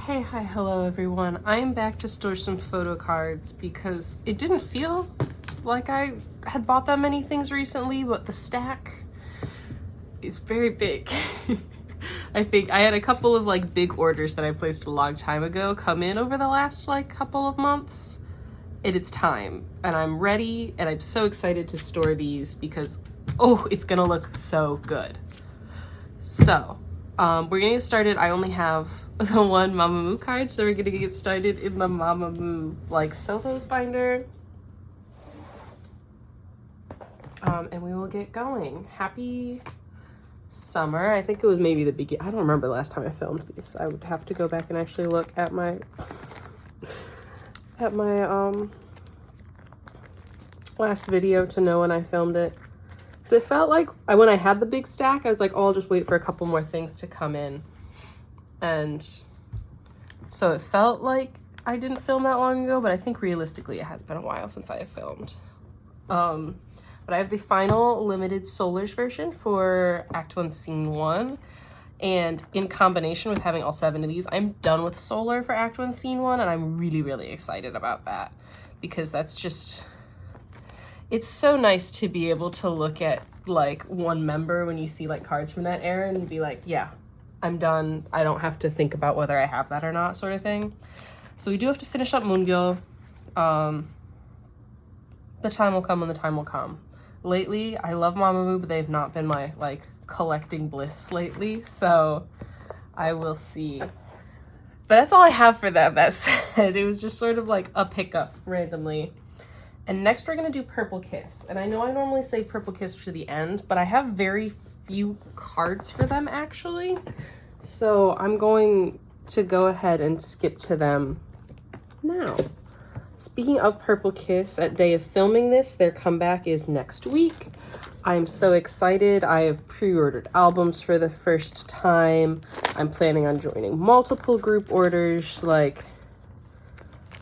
Hi, hello everyone. I am back to store some photo cards because it didn't feel like I had bought that many things recently, but the stack is very big. I think I had a couple of like big orders that I placed a long time ago come in over the last like couple of months. It's time and I'm ready and I'm so excited to store these because it's gonna look so good. So we're gonna get started. I only have the one Mamamoo card, so we're gonna get started in the Mamamoo like Solos binder. And we will get going. Happy summer. I think it was maybe the beginning. I don't remember the last time I filmed these. I would have to go back and actually look at my last video to know when I filmed it. So it felt like when I had the big stack, I was like, I'll just wait for a couple more things to come in. And so it felt like I didn't film that long ago, but I think realistically it has been a while since I have filmed. But I have the final limited Solars version for Act 1, Scene 1. And in combination with having all 7 of these, I'm done with Solar for Act 1, Scene 1, and I'm really, really excited about that. Because that's just... It's so nice to be able to look at like one member when you see like cards from that era and be like, yeah, I'm done. I don't have to think about whether I have that or not, sort of thing. So we do have to finish up Moongyo. The time will come when the time will come. Lately, I love Mamamoo, but they've not been my like collecting bliss lately, so I will see. But that's all I have for them. That said, it was just sort of like a pickup randomly. And next we're gonna do Purple Kiss. And I know I normally say Purple Kiss to the end, but I have very few cards for them actually. So I'm going to go ahead and skip to them now. Speaking of Purple Kiss, at day of filming this, their comeback is next week. I'm so excited. I have pre-ordered albums for the first time. I'm planning on joining multiple group orders, like,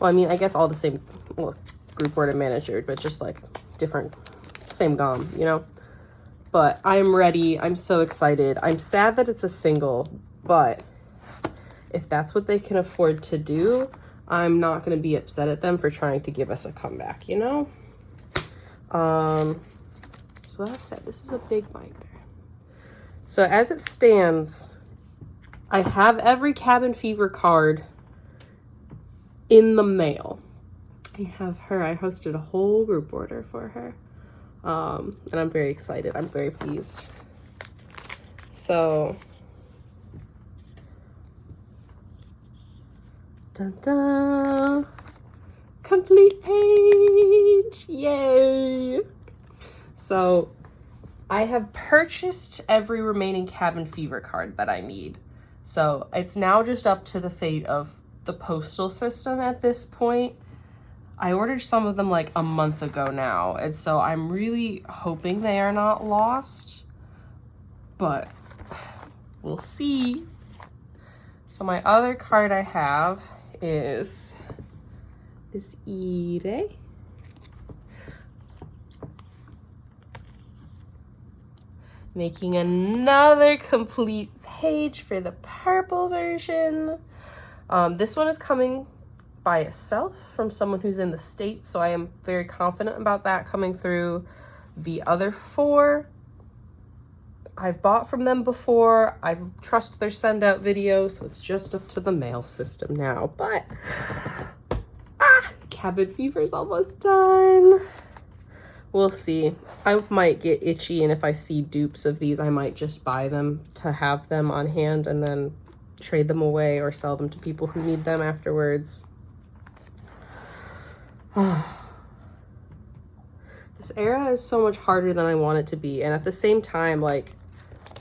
well, I mean, I guess all the same, well, group order manager, but just like different, same GOM, you know? But I'm ready. I'm so excited. I'm sad that it's a single, but if that's what they can afford to do, I'm not going to be upset at them for trying to give us a comeback, you know? So that said, this is a big binder. So as it stands, I have every Cabin Fever card in the mail. I have her. I hosted a whole group order for her. And I'm very excited. I'm very pleased. So, dun dun, complete page, yay! So, I have purchased every remaining Cabin Fever card that I need. So, it's now just up to the fate of the postal system at this point. I ordered some of them like a month ago now, and so I'm really hoping they are not lost, but we'll see. So my other card I have is this Ire. Making another complete page for the purple version. This one is coming by itself from someone who's in the States, so I am very confident about that coming through. The other 4 I've bought from them before. I trust their send out video, so it's just up to the mail system now. But Cabin Fever's almost done. We'll see. I might get itchy, and if I see dupes of these, I might just buy them to have them on hand and then trade them away or sell them to people who need them afterwards. This era is so much harder than I want it to be, and at the same time, like,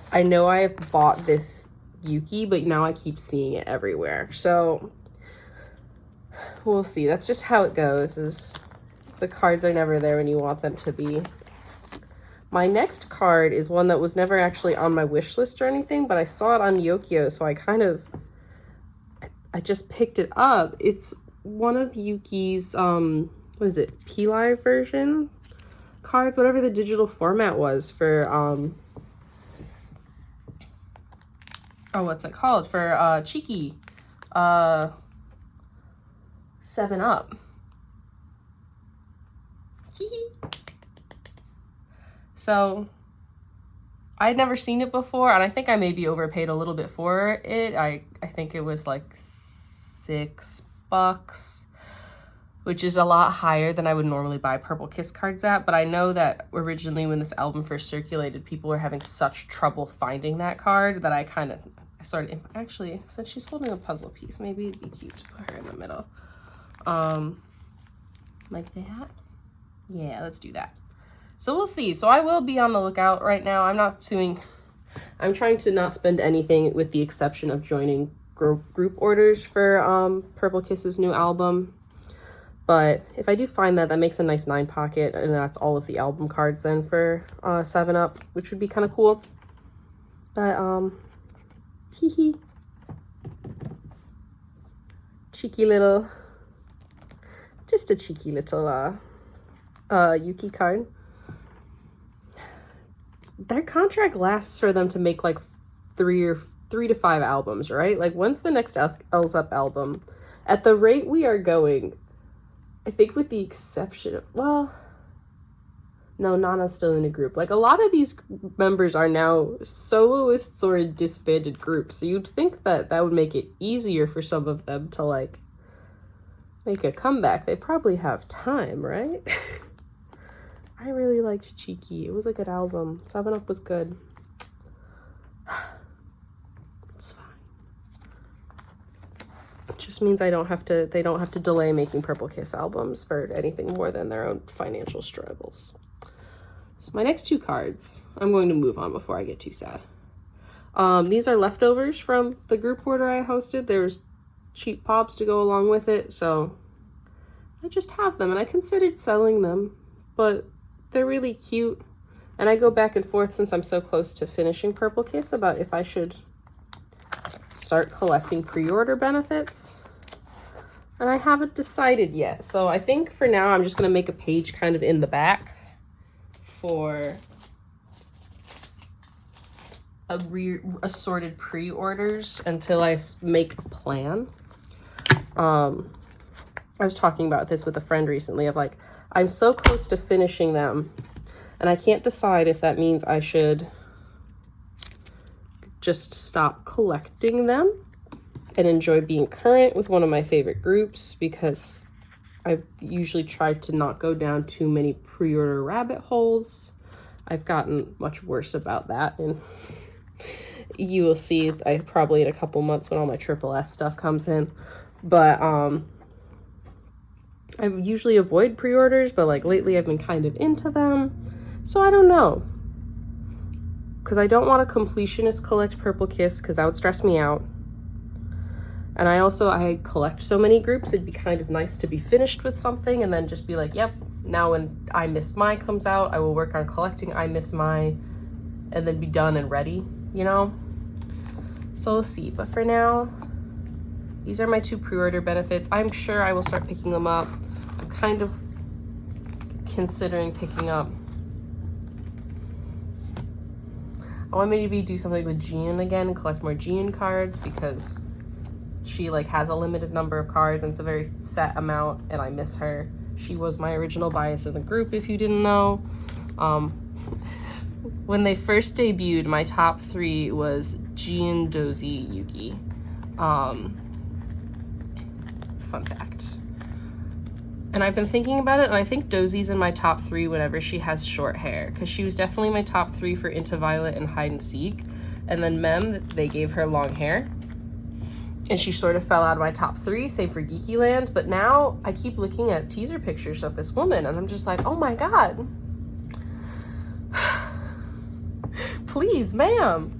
I know I have bought this Yuki, but now I keep seeing it everywhere, so we'll see. That's just how it goes, is the cards are never there when you want them to be. My next card is one that was never actually on my wish list or anything, but I saw it on Yokio, so I just picked it up. It's one of Yuki's, what is it, P-Live version cards, whatever the digital format was for, what's it called? For Cheeky 7 Up. So I'd never seen it before, and I think I maybe overpaid a little bit for it. I think it was like $6, which is a lot higher than I would normally buy Purple Kiss cards at. But I know that originally when this album first circulated, people were having such trouble finding that card that I started, actually, since she's holding a puzzle piece, maybe it'd be cute to put her in the middle. Like that. Yeah, let's do that. So we'll see. So I will be on the lookout right now. I'm trying to not spend anything with the exception of joining group orders for Purple Kiss's new album. But if I do find that, that makes a nice 9 pocket, and that's all of the album cards then for 7 Up, which would be kind of cool. But hee. Cheeky little, just a cheeky little Yuki card. Their contract lasts for them to make like 3 to 5 albums, right? Like, when's the next L's Up album? At the rate we are going, I think with the exception of, well, no, Nana's still in a group. Like, a lot of these members are now soloists or in disbanded groups. So you'd think that that would make it easier for some of them to, like, make a comeback. They probably have time, right? I really liked Cheeky. It was a good album. 7 Up was good. It's fine. It just means they don't have to delay making Purple Kiss albums for anything more than their own financial struggles. So my next 2 cards, I'm going to move on before I get too sad. These are leftovers from the group order I hosted. There's cheap pops to go along with it, so I just have them, and I considered selling them, but they're really cute, and I go back and forth since I'm so close to finishing Purple Kiss about if I should start collecting pre-order benefits, and I haven't decided yet. So I think for now I'm just going to make a page kind of in the back for assorted pre-orders until I make a plan. I was talking about this with a friend recently of like, I'm so close to finishing them, and I can't decide if that means I should just stop collecting them and enjoy being current with one of my favorite groups, because I've usually tried to not go down too many pre-order rabbit holes. I've gotten much worse about that, and you will see probably in a couple months when all my TripleS stuff comes in. But I usually avoid pre-orders, but like lately I've been kind of into them. So I don't know. Because I don't want to completionist collect Purple Kiss, because that would stress me out. And I collect so many groups, it'd be kind of nice to be finished with something and then just be like, yep, now when I Miss My comes out, I will work on collecting I Miss My and then be done and ready, you know? So we'll see. But for now, these are my 2 pre-order benefits. I'm sure I will start picking them up. I'm kind of considering picking up. I want maybe do something with Jean again and collect more Jean cards, because she like has a limited number of cards and it's a very set amount, and I miss her. She was my original bias in the group, if you didn't know. When they first debuted, my top 3 was Jean, Dozy, Yuki. Fun fact. And I've been thinking about it, and I think Dozy's in my top 3 whenever she has short hair, because she was definitely my top 3 for Into Violet and Hide and Seek. And then Mem, they gave her long hair, and she sort of fell out of my top 3, same for Geeky Land. But now I keep looking at teaser pictures of this woman, and I'm just like, oh my god. Please, ma'am.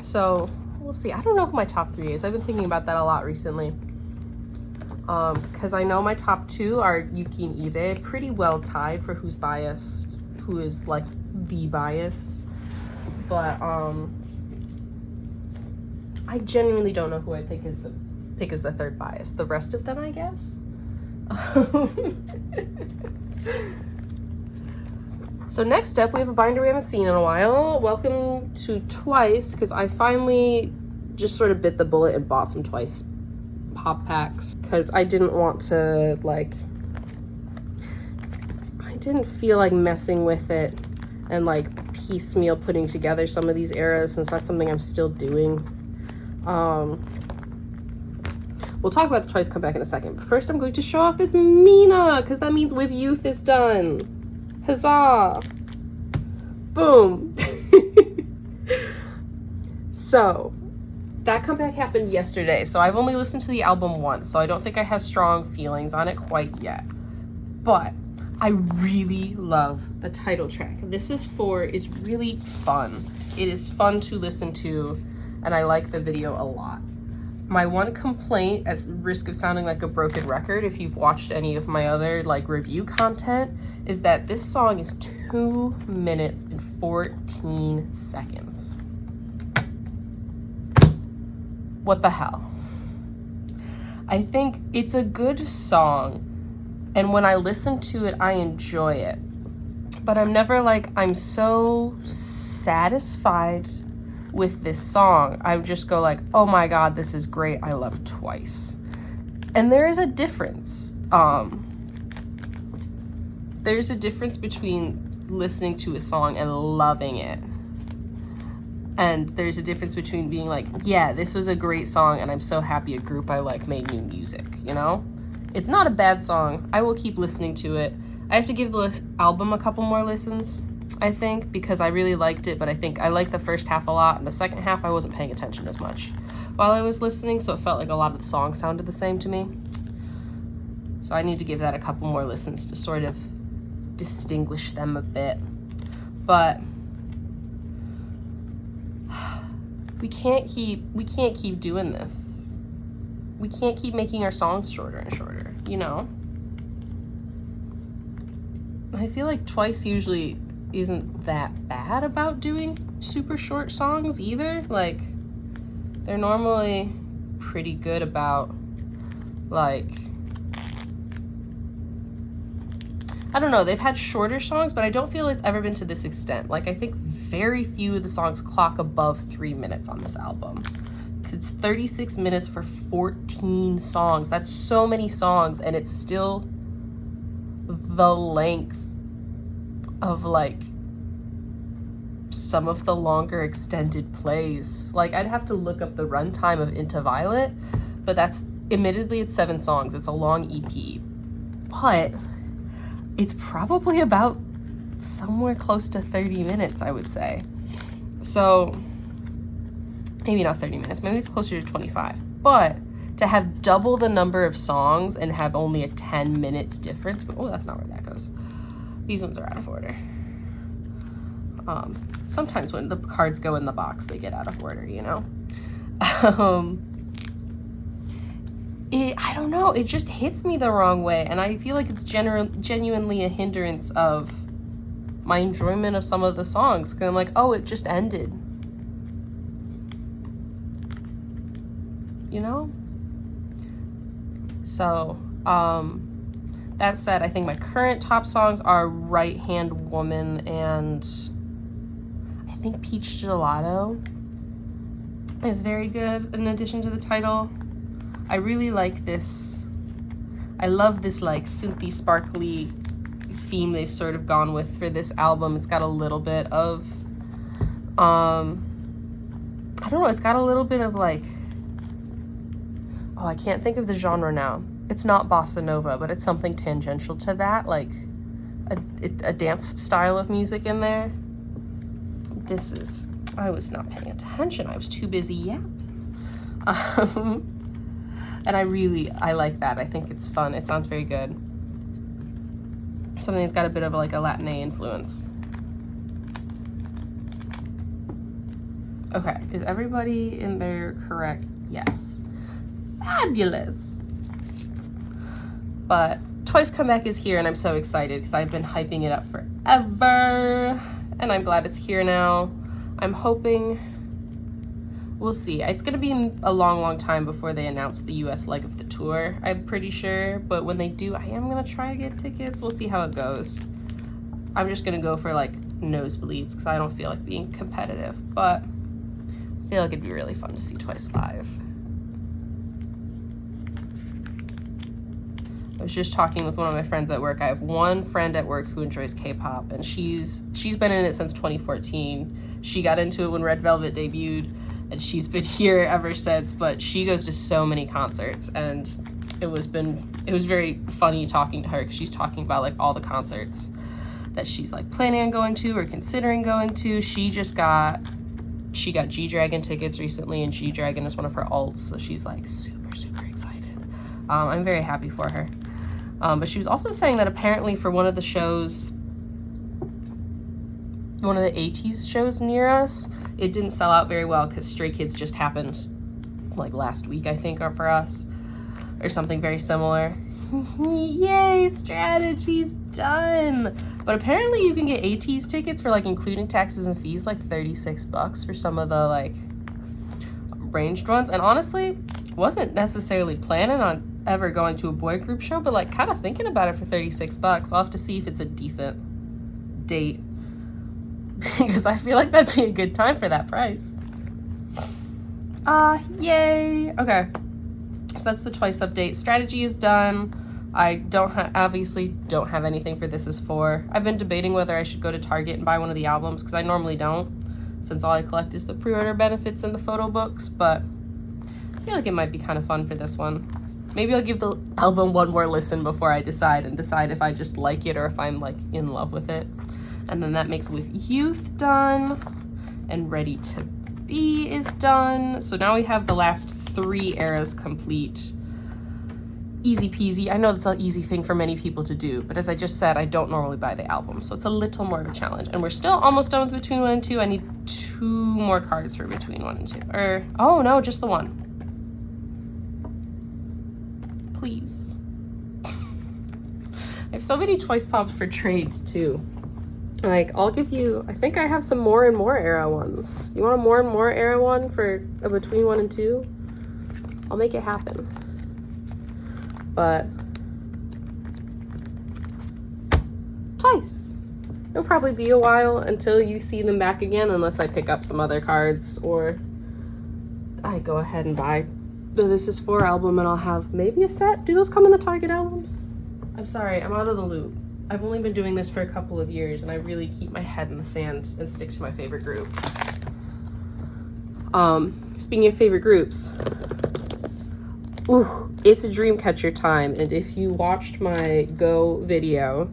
So, we'll see. I don't know who my top 3 is. I've been thinking about that a lot recently. Because I know my top 2 are Yuki and Ide, pretty well tied for who's biased, who is like the bias. But I genuinely don't know who I pick as the 3rd bias. The rest of them, I guess. So next up, we have a binder we haven't seen in a while. Welcome to Twice, because I finally just sort of bit the bullet and bought some TWICE pop packs because I didn't want to, like, I didn't feel like messing with it and like piecemeal putting together some of these eras, since that's something I'm still doing. We'll talk about the TWICE comeback in a second, but first I'm going to show off this Mina, because that means With Youth is done. Huzzah! Boom! So, that comeback happened yesterday, so I've only listened to the album once, so I don't think I have strong feelings on it quite yet. But I really love the title track. This is really fun. It is fun to listen to, and I like the video a lot. My one complaint, at risk of sounding like a broken record, if you've watched any of my other like review content, is that this song is 2 minutes and 14 seconds. What the hell? I think it's a good song, and when I listen to it, I enjoy it. But I'm never like, I'm so satisfied with this song. I just go like, oh my god, this is great. I love TWICE. And there is a difference. There's a difference between listening to a song and loving it. And there's a difference between being like, yeah, this was a great song and I'm so happy a group I like made new music, you know? It's not a bad song. I will keep listening to it. I have to give the album a couple more listens, I think, because I really liked it, but I think I liked the first half a lot, and the second half I wasn't paying attention as much while I was listening, so it felt like a lot of the songs sounded the same to me. So I need to give that a couple more listens to sort of distinguish them a bit. But we can't keep doing this. We can't keep making our songs shorter and shorter, you know? I feel like TWICE usually isn't that bad about doing super short songs either. Like, they're normally pretty good about, like, I don't know, they've had shorter songs, but I don't feel it's ever been to this extent. Like, I think very few of the songs clock above 3 minutes on this album. It's 36 minutes for 14 songs. That's so many songs, and it's still the length of like some of the longer extended plays. Like, I'd have to look up the runtime of Into Violet, but that's, admittedly, it's 7 songs. It's a long EP, but it's probably about somewhere close to 30 minutes, I would say. So maybe not 30 minutes, maybe it's closer to 25, but to have double the number of songs and have only a 10 minutes difference, oh, that's not where that goes. These ones are out of order. Sometimes when the cards go in the box, they get out of order, you know? I don't know, it just hits me the wrong way, and I feel like it's genuinely a hindrance of my enjoyment of some of the songs, because I'm like, oh, it just ended. You know? So, that said, I think my current top songs are Right Hand Woman and I think Peach Gelato is very good in addition to the title. I really like this. I love this like synthy sparkly theme they've sort of gone with for this album. It's got a little bit of, I don't know, it's got a little bit of like, oh, I can't think of the genre now. It's not bossa nova, but it's something tangential to that, like a dance style of music in there. This is, I was not paying attention. I was too busy yapping. And I like that. I think it's fun. It sounds very good. Something that's got a bit of like a Latin influence. Okay, is everybody in there correct? Yes. Fabulous. But TWICE comeback is here, and I'm so excited because I've been hyping it up forever, and I'm glad it's here now. I'm hoping, we'll see. It's gonna be a long time before they announce the US leg of the tour, I'm pretty sure, but when they do, I am gonna try to get tickets. We'll see how it goes. I'm just gonna go for like nosebleeds because I don't feel like being competitive, but feel like it'd be really fun to see TWICE live. I was just talking with one of my friends at work. I have one friend at work who enjoys K-pop, and she's been in it since 2014. She got into it when Red Velvet debuted, and she's been here ever since, but she goes to so many concerts, and it was very funny talking to her because she's talking about like all the concerts that she's like planning on going to or considering going to. She got G-Dragon tickets recently, and G-Dragon is one of her alts, so she's like super, super excited. I'm very happy for her. But she was also saying that apparently for one of the shows, one of the ATEEZ shows near us, it didn't sell out very well because Stray Kids just happened like last week, I think, or for us, or something very similar. Yay, strategy's done. But apparently you can get ATEEZ tickets for like including taxes and fees like $36 for some of the like ranged ones. And honestly, wasn't necessarily planning on ever going to a boy group show, but like kind of thinking about it for $36. I'll have to see if it's a decent date because I feel like that'd be a good time for that price. Yay. Okay, so that's the TWICE update. Strategy is done. I obviously don't have anything for This Is 4. I've been debating whether I should go to Target and buy one of the albums because I normally don't, since all I collect is the pre-order benefits and the photo books, but I feel like it might be kind of fun for this one. Maybe I'll give the album one more listen before I decide if I just like it or if I'm like in love with it. And then that makes With Youth done, and Ready to Be is done. So now we have the last 3 eras complete. Easy peasy. I know that's an easy thing for many people to do, but as I just said, I don't normally buy the album, so it's a little more of a challenge. And we're still almost done with Between 1 and 2. I need 2 more cards for Between 1 and 2. Or, oh no, just the 1. Please. I have so many TWICE pops for trade too. Like, I'll give you, I think I have some More and More era ones. You want a More and More era one for a Between 1 and 2? I'll make it happen. But TWICE. It'll probably be a while until you see them back again, unless I pick up some other cards or I go ahead and buy the This Is 4 album and I'll have maybe a set. Do those come in the Target albums? I'm sorry, I'm out of the loop. I've only been doing this for a couple of years and I really keep my head in the sand and stick to my favorite groups. Speaking of favorite groups, ooh, it's a Dreamcatcher time, and if you watched my Go video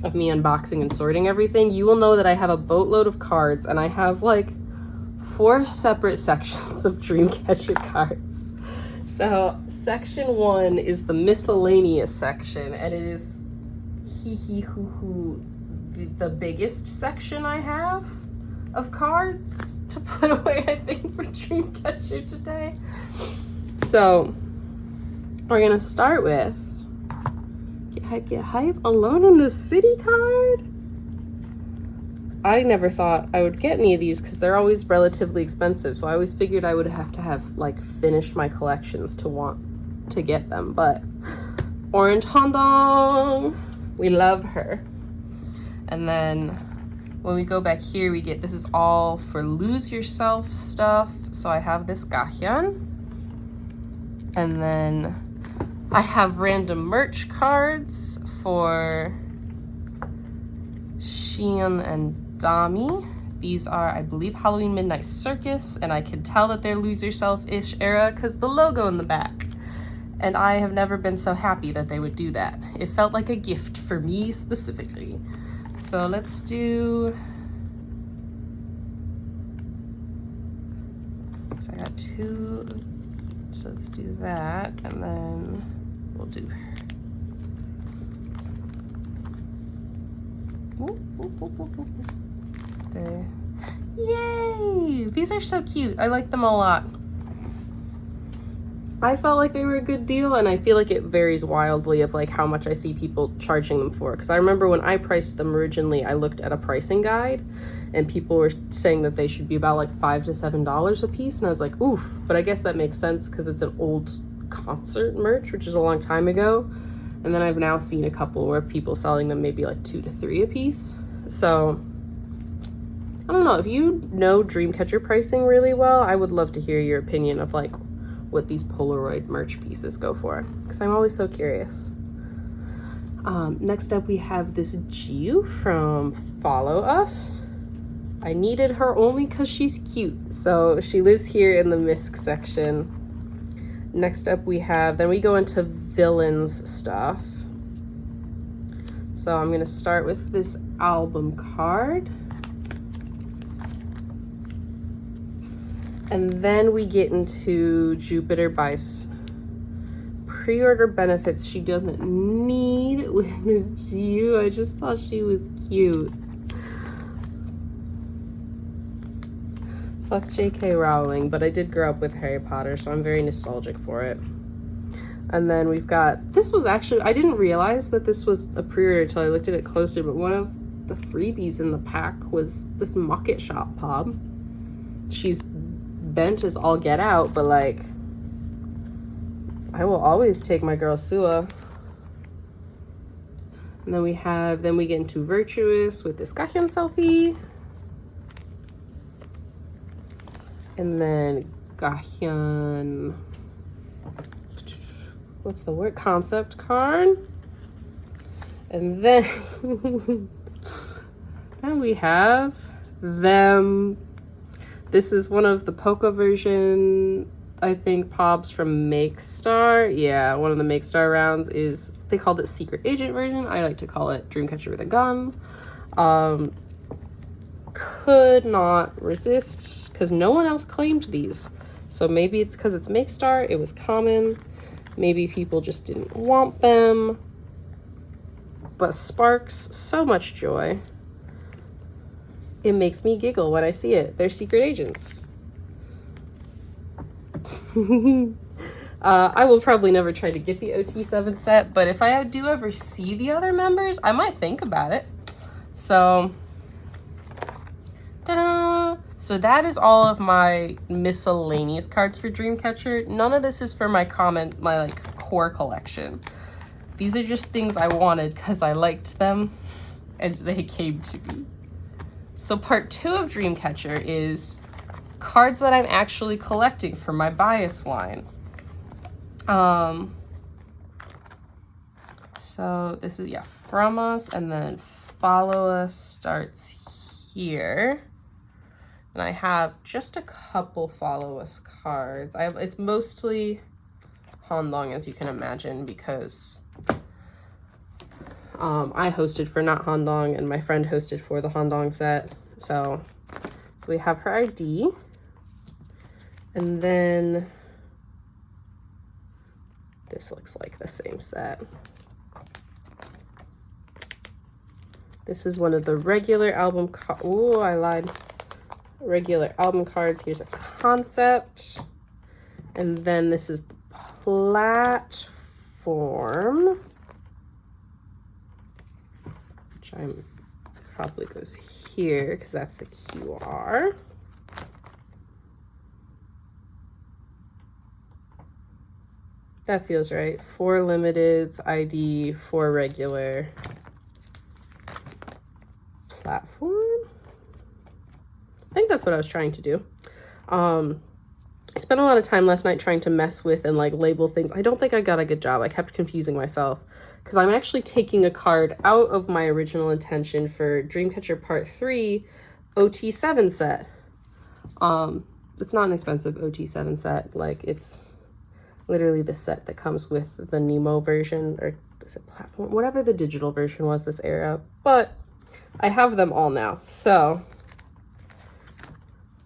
of me unboxing and sorting everything, you will know that I have a boatload of cards, and I have like 4 separate sections of Dreamcatcher cards. So section 1 is the miscellaneous section, and it is the biggest section I have of cards to put away, I think, for Dreamcatcher today. So we're gonna start with Get Hype Alone in the City card. I never thought I would get any of these because they're always relatively expensive, so I always figured I would have to have like finished my collections to want to get them. But Orange Handong, we love her. And then when we go back here, we get, this is all for Lose Yourself stuff. So I have this Gahyeon. And then I have random merch cards for Sheehan and Dami. These are, I believe, Halloween Midnight Circus, and I can tell that they're Lose Yourself-ish era because the logo in the back. And I have never been so happy that they would do that. It felt like a gift for me specifically. So let's do, so I got 2. So let's do that, and then we'll do her. Yay! These are so cute. I like them a lot. I felt like they were a good deal, and I feel like it varies wildly of like how much I see people charging them for. Because I remember when I priced them originally, I looked at a pricing guide, and people were saying that they should be about like $5 to $7 a piece, and I was like, oof. But I guess that makes sense because it's an old concert merch, which is a long time ago. And then I've now seen a couple where people selling them maybe like $2 to $3 a piece. So I don't know, if you know Dreamcatcher pricing really well, I would love to hear your opinion of like what these Polaroid merch pieces go for, because I'm always so curious. Next up we have this Jiu from Follow Us. I needed her only because she's cute, so she lives here in the misc section. Next up we have, then we go into villains stuff. So I'm gonna start with this album card. And then we get into Jupiter buys pre-order benefits she doesn't need with Miss Jiu. I just thought she was cute. Fuck J.K. Rowling, but I did grow up with Harry Potter, so I'm very nostalgic for it. And then we've got, this was actually, I didn't realize that this was a pre-order until I looked at it closer, but one of the freebies in the pack was this Mucket Shop Pop. She's bent as all get out, but like, I will always take my girl Sua. And then we get into Virtuous with this Gahyeon selfie. And then Gahyeon, what's the word? Concept card. And then, then we have them. This is one of the Poca version, I think, Pobs from Make Star. Yeah, one of the Make Star rounds is, they called it Secret Agent version. I like to call it Dreamcatcher with a gun. Could not resist because no one else claimed these. So maybe it's because it's Make Star, it was common. Maybe people just didn't want them. But sparks so much joy. It makes me giggle when I see it. They're secret agents. I will probably never try to get the OT7 set, but if I do ever see the other members, I might think about it. So, ta-da! So that is all of my miscellaneous cards for Dreamcatcher. None of this is for my like core collection. These are just things I wanted because I liked them as they came to me. So part 2 of Dreamcatcher is cards that I'm actually collecting for my bias line. So this is, yeah, From Us, and then Follow Us starts here. And I have just a couple Follow Us cards. It's mostly Handong, as you can imagine, because I hosted for Not Handong and my friend hosted for the Handong set. So we have her ID. And then this looks like the same set. This is one of the regular album oh, I lied. Regular album cards. Here's a concept. And then this is the platform, which probably goes here because that's the QR. That feels right. 4 limiteds, ID, 4 regular. Platform? I think that's what I was trying to do. I spent a lot of time last night trying to mess with and like label things. I don't think I got a good job. I kept confusing myself because I'm actually taking a card out of my original intention for Dreamcatcher Part 3 OT7 set. It's not an expensive OT7 set. Like, it's literally the set that comes with the Nemo version, or is it platform? Whatever the digital version was this era. But I have them all now. So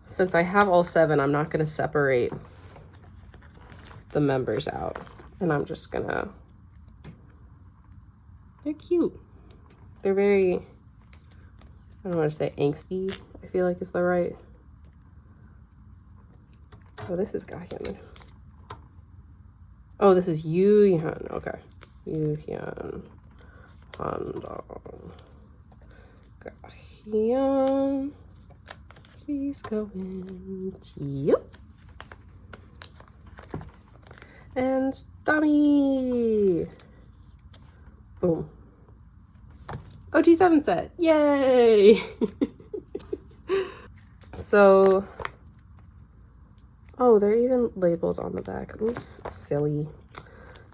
since I have all 7, I'm not going to separate the members out. And I'm just going to... They're cute. They're very... I don't want to say angsty, I feel like is the right... Oh, this is Gahyeon. Oh, this is Yuhyun. Okay. Yuhyun. Handong. Gahyeon. Please go in. Yep. And Dummy. Boom. OT7 set. Yay! So, oh, there are even labels on the back. Oops, silly.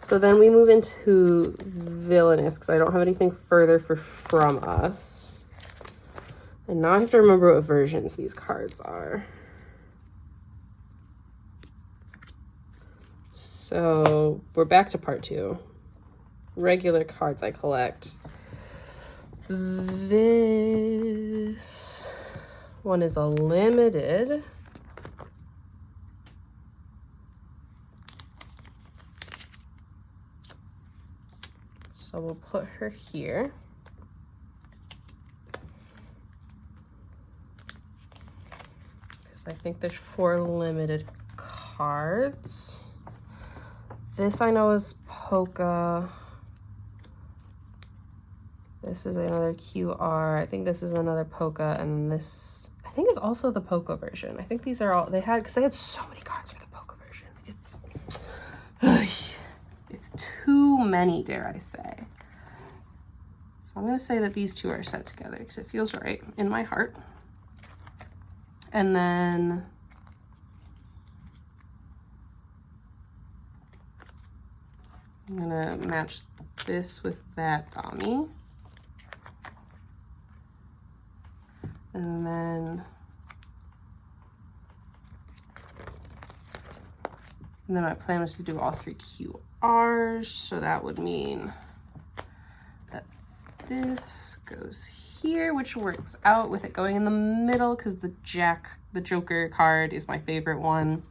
So then we move into Villainous, because I don't have anything further for From Us. And now I have to remember what versions these cards are. So we're back to part 2. Regular cards I collect. This one is a limited. So we'll put her here. Because I think there's 4 limited cards. This I know is Polka. This is another QR. I think this is another Polka, and this I think is also the Polka version. I think these are all they had, because they had so many cards for the Polka version. It's too many, dare I say. So I'm gonna say that these two are set together because it feels right in my heart. And then I'm gonna match this with that dummy. And then my plan was to do all 3 QRs, so that would mean that this goes here, which works out with it going in the middle, because the Joker card is my favorite one.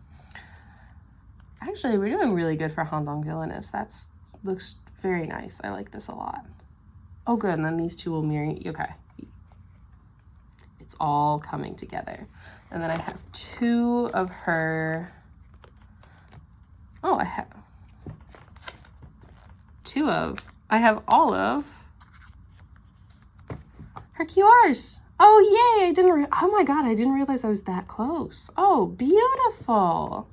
Actually, we're doing really good for Handong Villainous. That looks very nice. I like this a lot. Oh, good, and then these two will mirror. Okay. It's all coming together. And then I have 2 of her. Oh, I have all of her QRs. Oh, yay. Oh my God, I didn't realize I was that close. Oh, beautiful.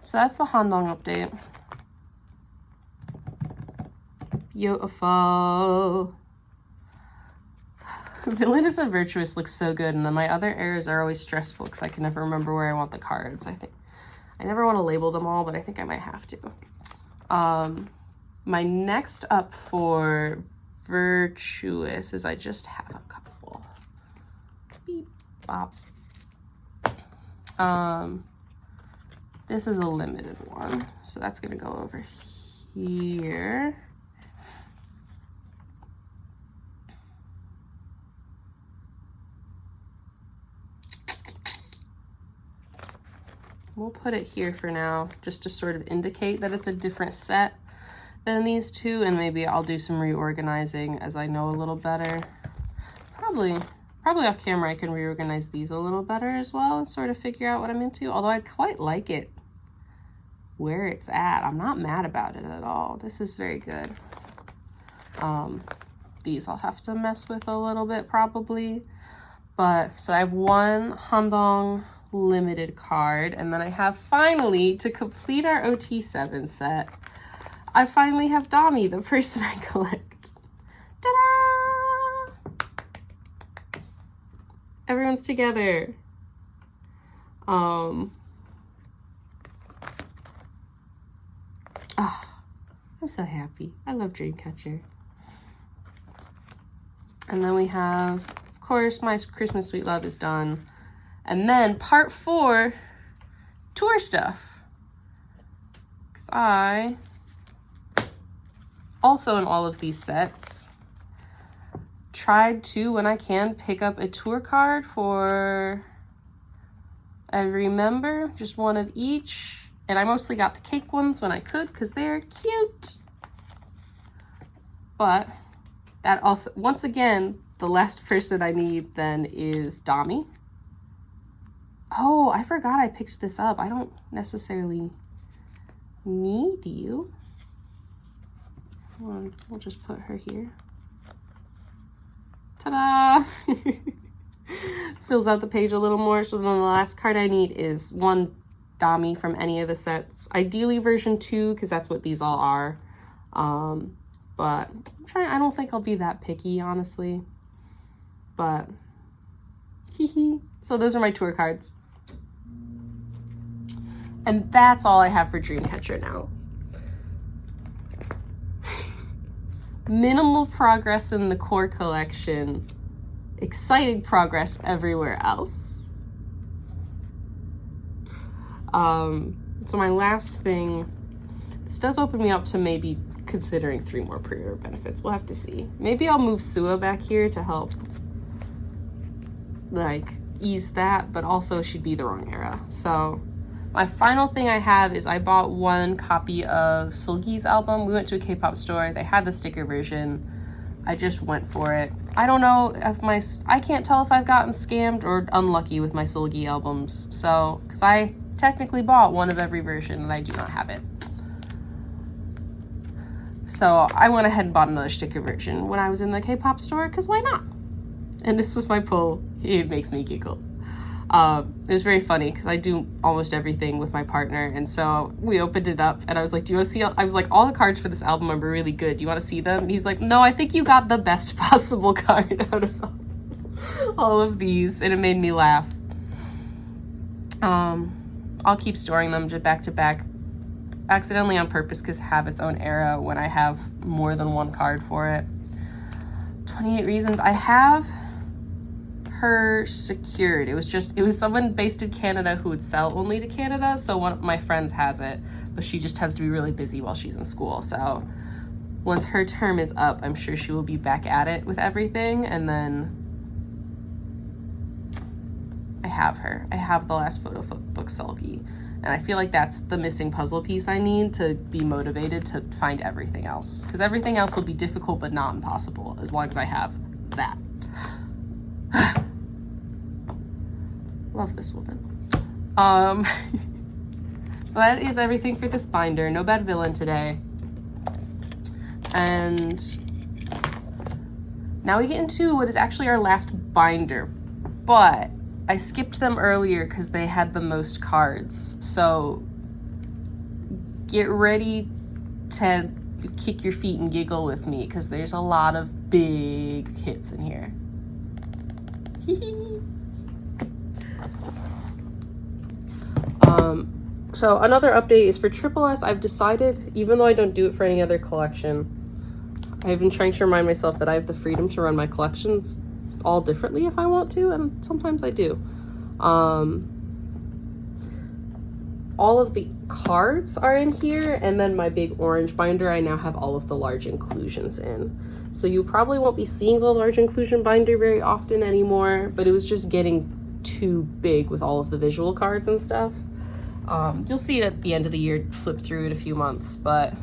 So that's the Handong update. Beautiful. Villainous and Virtuous looks so good, and then my other errors are always stressful because I can never remember where I want the cards. I never want to label them all, but I think I might have to. My next up for Virtuous is I just have a couple. Beep, bop. This is a limited one, so that's gonna go over here. We'll put it here for now, just to sort of indicate that it's a different set than these two, and maybe I'll do some reorganizing as I know a little better. Probably off camera I can reorganize these a little better as well and sort of figure out what I'm into, although I quite like it where it's at. I'm not mad about it at all. This is very good. These I'll have to mess with a little bit probably, but so I have 1 Handong limited card, and then I have finally, to complete our OT7 set, I finally have Dami, the person I collect. Ta-da! Everyone's together. Oh, I'm so happy. I love Dreamcatcher. And then we have, of course, my Christmas Sweet Love is done. And then part 4, tour stuff. Because I, also in all of these sets, tried to, when I can, pick up a tour card for every member, just 1 of each. And I mostly got the cake ones when I could because they're cute. But that also, once again, the last person I need then is Dami. Oh, I forgot I picked this up. I don't necessarily need you. Hold on, we'll just put her here. Ta-da! Fills out the page a little more. So then the last card I need is 1 Dami from any of the sets. Ideally version 2, because that's what these all are. But I don't think I'll be that picky, honestly. But So those are my tour cards. And that's all I have for Dreamcatcher now. Minimal progress in the core collection. Exciting progress everywhere else. So my last thing, this does open me up to maybe considering 3 more pre-order benefits. We'll have to see. Maybe I'll move Sua back here to help like ease that, but also she'd be the wrong era. So my final thing I have is I bought 1 copy of Seulgi's album. We went to a K-pop store. They had the sticker version. I just went for it. I don't know if I can't tell if I've gotten scammed or unlucky with my Seulgi albums. So, because I technically bought 1 of every version and I do not have it. So I went ahead and bought another sticker version when I was in the K-pop store, because why not? And this was my pull. It makes me giggle. It was very funny because I do almost everything with my partner, and so we opened it up and I was like, do you want to see? I was like, all the cards for this album are really good. Do you want to see them? And he's like, no, I think you got the best possible card out of all of these, and it made me laugh. I'll keep storing them just back to back, accidentally on purpose, because have its own era when I have more than 1 card for it. 28 Reasons. I have her secured. It was someone based in Canada who would sell only to Canada, so one of my friends has it, but she just tends to be really busy while she's in school. So once her term is up, I'm sure she will be back at it with everything, and then I have the last photo book Seulgi, and I feel like that's the missing puzzle piece I need to be motivated to find everything else, because everything else will be difficult but not impossible as long as I have that. Love this woman. So that is everything for this binder. No bad villain today. And now we get into what is actually our last binder, but I skipped them earlier because they had the most cards. So get ready to kick your feet and giggle with me, because there's a lot of big hits in here. So another update is for TripleS. I've decided, even though I don't do it for any other collection, I've been trying to remind myself that I have the freedom to run my collections all differently if I want to, and sometimes I do. All of the cards are in here, and then my big orange binder, I now have all of the large inclusions in. So you probably won't be seeing the large inclusion binder very often anymore, but it was just getting too big with all of the visual cards and stuff. You'll see it at the end of the year, flip through it a few months, but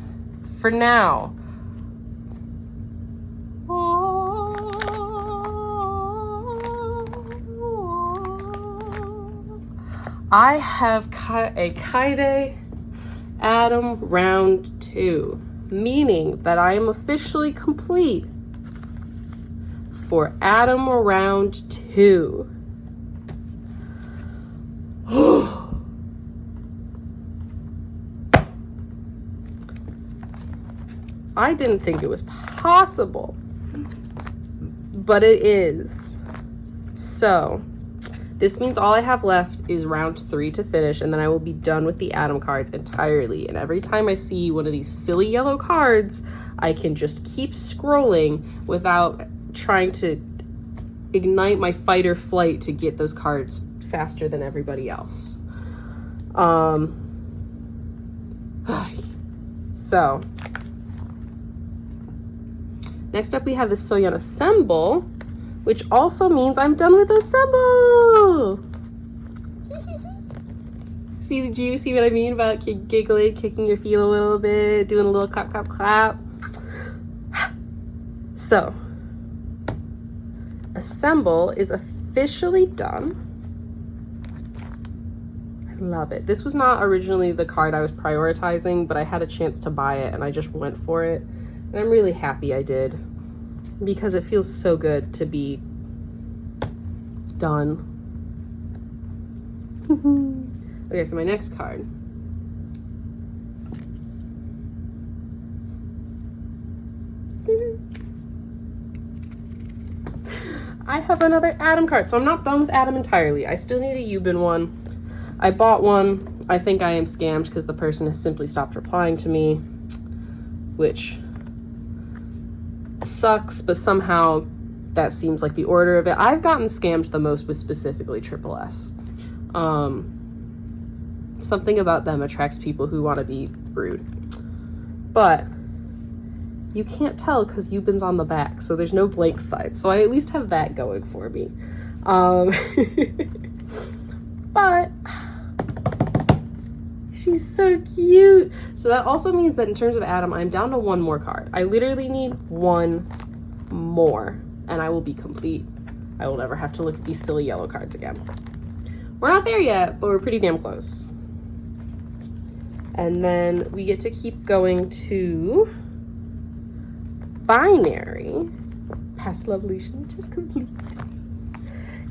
for now, I have a Kaide Adam round 2, meaning that I am officially complete for Adam round 2. I didn't think it was possible, but it is. So this means all I have left is round 3 to finish, and then I will be done with the Adam cards entirely. And every time I see one of these silly yellow cards, I can just keep scrolling without trying to ignite my fight or flight to get those cards faster than everybody else. So next up we have the Soyeon Assemble, which also means I'm done with Assemble. Do you see what I mean about giggling, kicking your feet a little bit, doing a little clap, clap, clap? So, Assemble is officially done. I love it. This was not originally the card I was prioritizing, but I had a chance to buy it and I just went for it. And I'm really happy I did, because it feels so good to be done. Okay, so my next card. I have another Adam card. So I'm not done with Adam entirely. I still need a Yubin one. I bought one. I think I am scammed because the person has simply stopped replying to me, which sucks, but somehow that seems like the order of it. I've gotten scammed the most with specifically TripleS. Something about them attracts people who want to be rude. But you can't tell because Yubin's on the back, so there's no blank side. So I at least have that going for me. But she's so cute. So that also means that in terms of Adam, I'm down to one more card. I literally need one more, and I will be complete. I will never have to look at these silly yellow cards again. We're not there yet, but we're pretty damn close. And then we get to keep going to binary. Past Evolution, which is complete.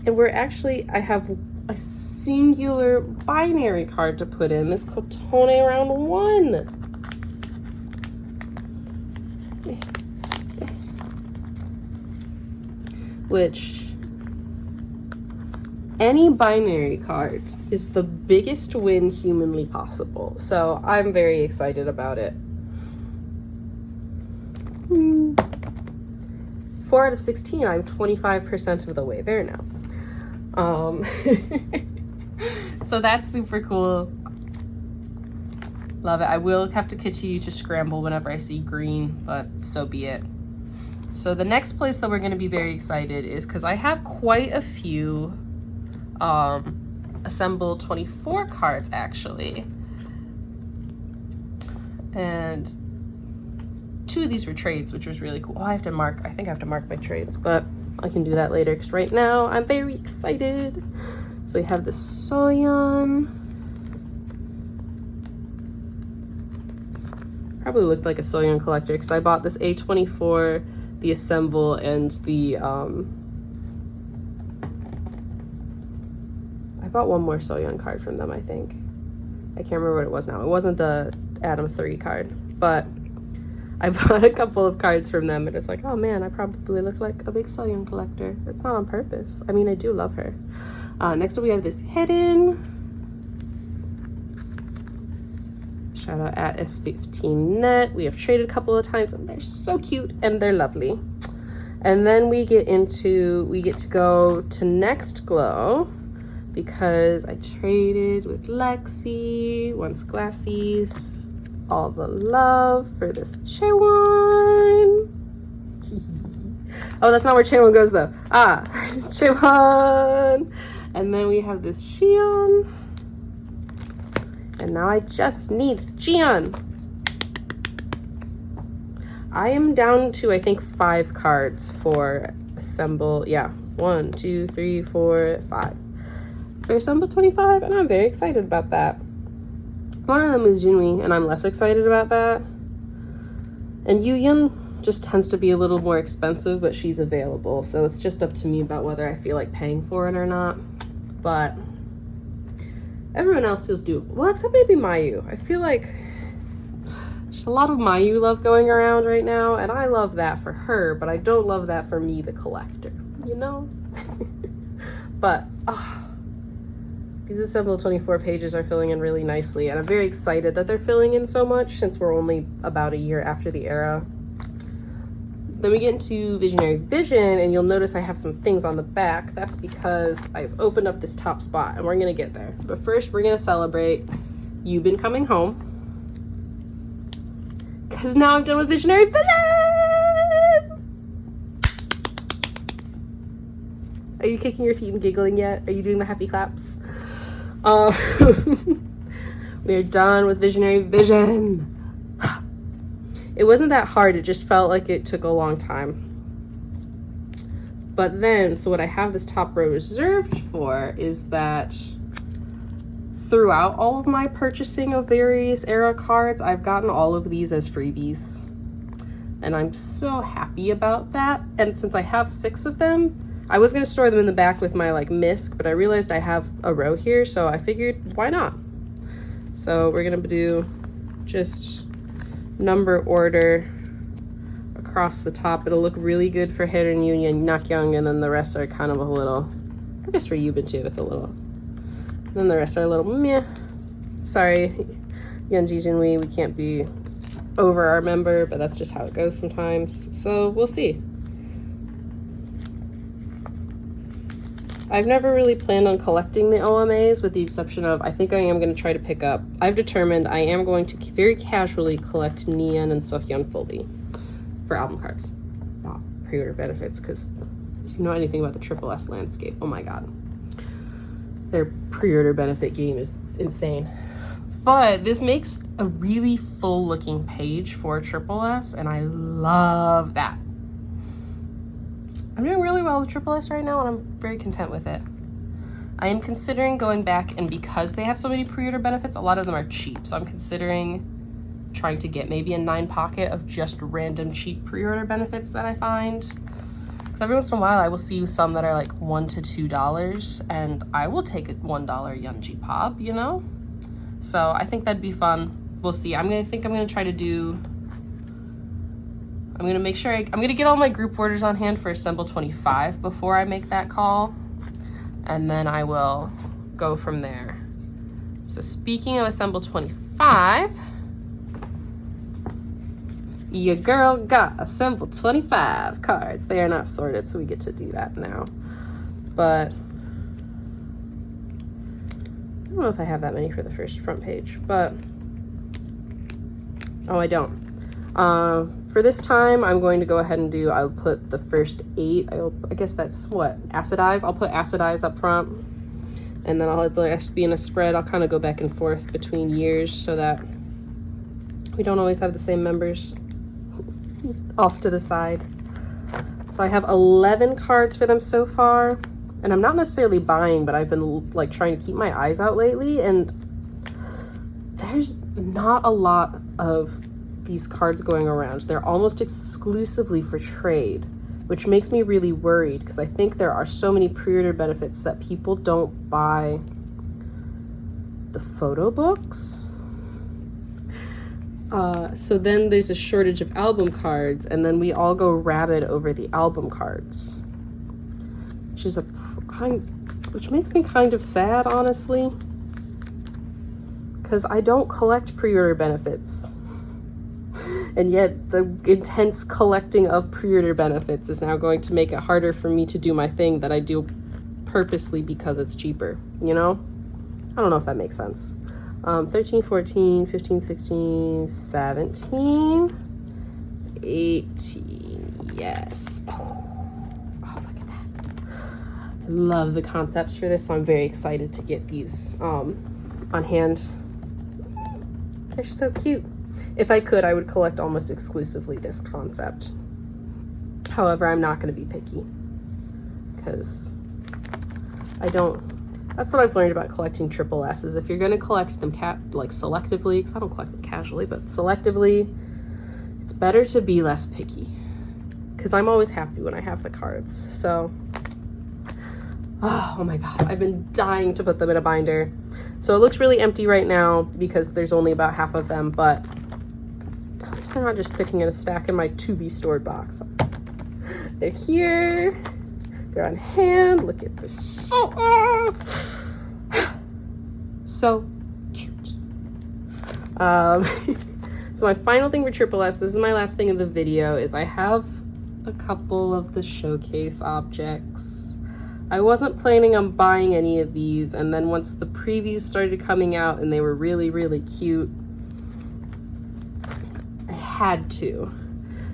And we're actually, I have a singular binary card to put in. This Kotone round 1. Which, any binary card is the biggest win humanly possible. So I'm very excited about it. 4 out of 16, I'm 25% of the way there now. So that's super cool. Love it. I will have to continue to scramble whenever I see green, but so be it. So the next place that we're going to be very excited is because I have quite a few Assemble 24 cards actually. And 2 of these were trades, which was really cool. Oh, I think I have to mark my trades, but I can do that later because right now I'm very excited. So we have the Soyeon. Probably looked like a Soyeon collector because I bought this A24, the Assemble, and the I bought one more Soyeon card from them, I think. I can't remember what it was now. It wasn't the Adam 3 card, but I bought a couple of cards from them, and it's like, oh man, I probably look like a big Soyeon collector. It's not on purpose. I mean, I do love her. Next up, we have this Hidden. Shout out at S15net. We have traded a couple of times, and they're so cute, and they're lovely. And then we get to go to Next Glow, because I traded with Lexi, once Glassies, all the love for this Chaewon. Oh, that's not where Chaewon goes though. Ah, Chaewon. And then we have this Xion. And now I just need Jian. I am down to, I think, 5 cards for Assemble. Yeah, 1, 2, 3, 4, 5. For Assemble 25, and I'm very excited about that. One of them is Jinwi, and I'm less excited about that. And Yuyun just tends to be a little more expensive, but she's available, so it's just up to me about whether I feel like paying for it or not. But everyone else feels doable. Well, except maybe Mayu. I feel like there's a lot of Mayu love going around right now, and I love that for her, but I don't love that for me, the collector, you know? But, these Assemble 24 pages are filling in really nicely, and I'm very excited that they're filling in so much since we're only about a year after the era. Then we get into Visionary Vision, and you'll notice I have some things on the back. That's because I've opened up this top spot, and we're gonna get there. But first, we're gonna celebrate You've Been Coming Home, because now I'm done with Visionary Vision! Are you kicking your feet and giggling yet? Are you doing the happy claps? We're done with Visionary Vision. It wasn't that hard, it just felt like it took a long time. But then, so what I have this top row reserved for is that throughout all of my purchasing of various era cards, I've gotten all of these as freebies. And I'm so happy about that. And since I have 6 of them, I was gonna store them in the back with my like MISC, but I realized I have a row here, so I figured, why not? So we're gonna do just number order across the top. It'll look really good for Haerin Union, Nakyung, and then the rest are kind of a little, I guess for Yubin too, it's a little, then the rest are a little meh. Sorry, Yeonji Jinwi, we can't be over our member, but that's just how it goes sometimes. So we'll see. I've never really planned on collecting the OMAs, with the exception of, I think I am going to try to pick up, I've determined I am going to very casually collect Nian and Seulgi fully for album cards. Wow, pre-order benefits, because if you know anything about the TripleS landscape, oh my god. Their pre-order benefit game is insane. But this makes a really full looking page for TripleS, and I love that. I'm doing really well with TripleS right now, and I'm very content with it. I am considering going back, and because they have so many pre-order benefits, a lot of them are cheap. So I'm considering trying to get maybe a 9 pocket of just random cheap pre-order benefits that I find. Because every once in a while I will see some that are like $1 to $2, and I will take a $1 Yeonji Pop, you know? So I think that'd be fun. We'll see. I'm gonna try to do, I'm gonna make sure I'm gonna get all my group orders on hand for Assemble 25 before I make that call, and then I will go from there. So speaking of Assemble 25, your girl got Assemble 25 cards. They are not sorted, so we get to do that now. But I don't know if I have that many for the first front page, but oh, I don't. For this time, I'm going to go ahead and I'll put the first 8. I guess that's what? Acid Eyes. I'll put Acid Eyes up front, and then I'll let the rest be in a spread. I'll kind of go back and forth between years so that we don't always have the same members off to the side. So I have 11 cards for them so far, and I'm not necessarily buying, but I've been like trying to keep my eyes out lately, and there's not a lot of these cards going around. They're almost exclusively for trade, which makes me really worried, because I think there are so many pre-order benefits that people don't buy the photo books. So then there's a shortage of album cards, and then we all go rabid over the album cards, which makes me kind of sad, honestly, because I don't collect pre-order benefits. And yet the intense collecting of pre-order benefits is now going to make it harder for me to do my thing that I do purposely because it's cheaper, you know? I don't know if that makes sense. 13, 14, 15, 16, 17, 18, yes. Oh, look at that. I love the concepts for this, so I'm very excited to get these on hand. They're so cute. If I could, I would collect almost exclusively this concept. However, I'm not going to be picky, because that's what I've learned about collecting TripleS, is if you're going to collect them selectively, because I don't collect them casually, but selectively, it's better to be less picky, because I'm always happy when I have the cards. So, oh my god, I've been dying to put them in a binder. So it looks really empty right now because there's only about half of them, but at least they're not just sitting in a stack in my to-be stored box. They're here. They're on hand. Look at this. So cute. So my final thing for TripleS, this is my last thing in the video, is I have a couple of the showcase objects. I wasn't planning on buying any of these, and then once the previews started coming out and they were really, really cute, I had to.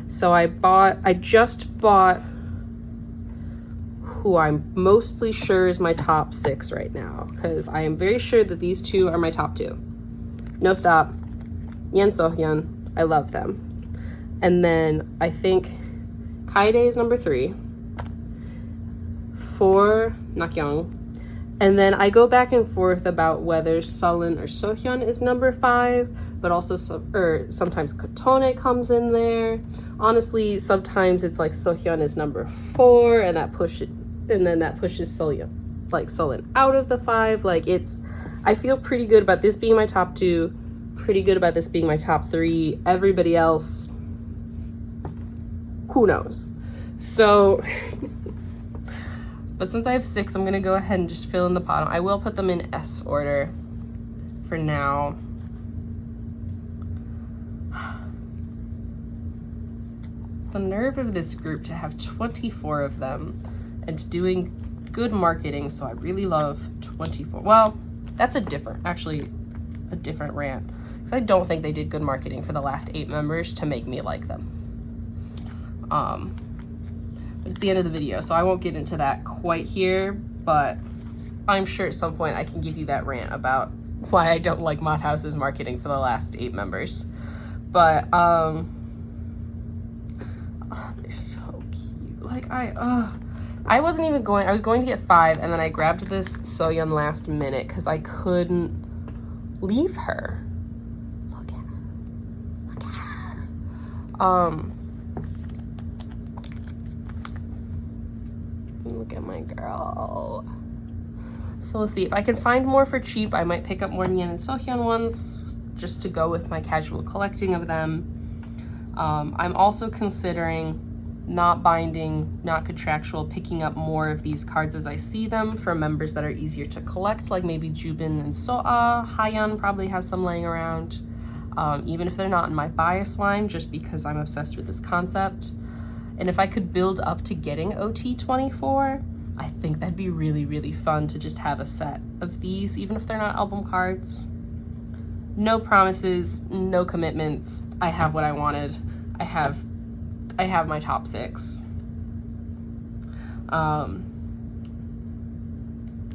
So I just bought who I'm mostly sure is my top 6 right now, because I am very sure that these two are my top 2. No stop. Yen Sohyun, I love them. And then I think Kaide is number 3. 4, Nakyung. And then I go back and forth about whether Sullen or Sohyun is number 5, but also sometimes Kotone comes in there. Honestly, sometimes it's like Sohyun is number 4, and that pushes Sullen out of the 5. I feel pretty good about this being my top 2, pretty good about this being my top 3. Everybody else, who knows? So, but since I have 6, I'm gonna go ahead and just fill in the bottom. I will put them in S order for now. The nerve of this group to have 24 of them and doing good marketing, so I really love 24. Well, that's a different rant, because I don't think they did good marketing for the last 8 members to make me like them. But it's the end of the video, so I won't get into that quite here, but I'm sure at some point I can give you that rant about why I don't like Mod House's marketing for the last 8 members. But oh, they're so cute. Like I wasn't even going, I was going to get 5, and then I grabbed this Seulgi last minute because I couldn't leave her. Look at her. Look at her. Look at my girl. So let's see, if I can find more for cheap, I might pick up more Nyan and Seulgi ones just to go with my casual collecting of them. I'm also considering not binding, not contractual, picking up more of these cards as I see them for members that are easier to collect, like maybe Jubin and Soa. Hayan probably has some laying around, even if they're not in my bias line, just because I'm obsessed with this concept. And if I could build up to getting OT24, I think that'd be really, really fun to just have a set of these, even if they're not album cards. No promises, no commitments. I have what I wanted. I have my top 6. And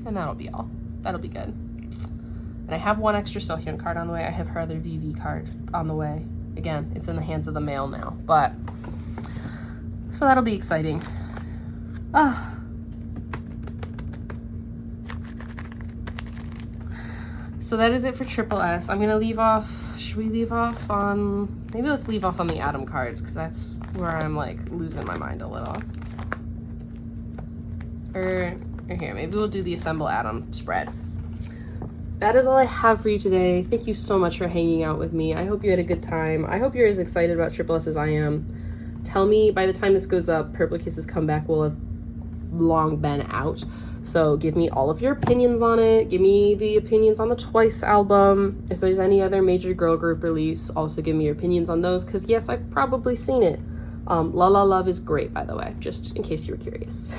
that'll be all. That'll be good. And I have 1 extra Seulgi card on the way. I have her other VV card on the way. Again, it's in the hands of the mail now, but so that'll be exciting. So that is it for TripleS. I'm gonna leave off, should we leave off on, maybe let's leave off on the Atom cards, because that's where I'm like losing my mind a little. Or here, maybe we'll do the Assemble Atom spread. That is all I have for you today. Thank you so much for hanging out with me. I hope you had a good time. I hope you're as excited about TripleS as I am. Tell me, by the time this goes up, Purple Kiss's comeback will have long been out. So give me all of your opinions on it. Give me the opinions on the Twice album. If there's any other major girl group release, also give me your opinions on those, because yes, I've probably seen it. La La Love is great, by the way, just in case you were curious.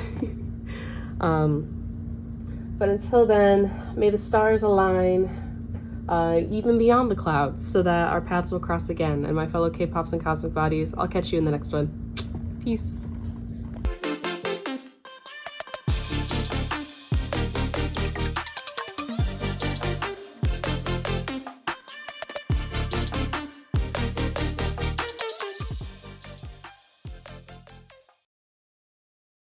But until then, may the stars align, even beyond the clouds, so that our paths will cross again. And my fellow K-pops and cosmic bodies, I'll catch you in the next one. Peace.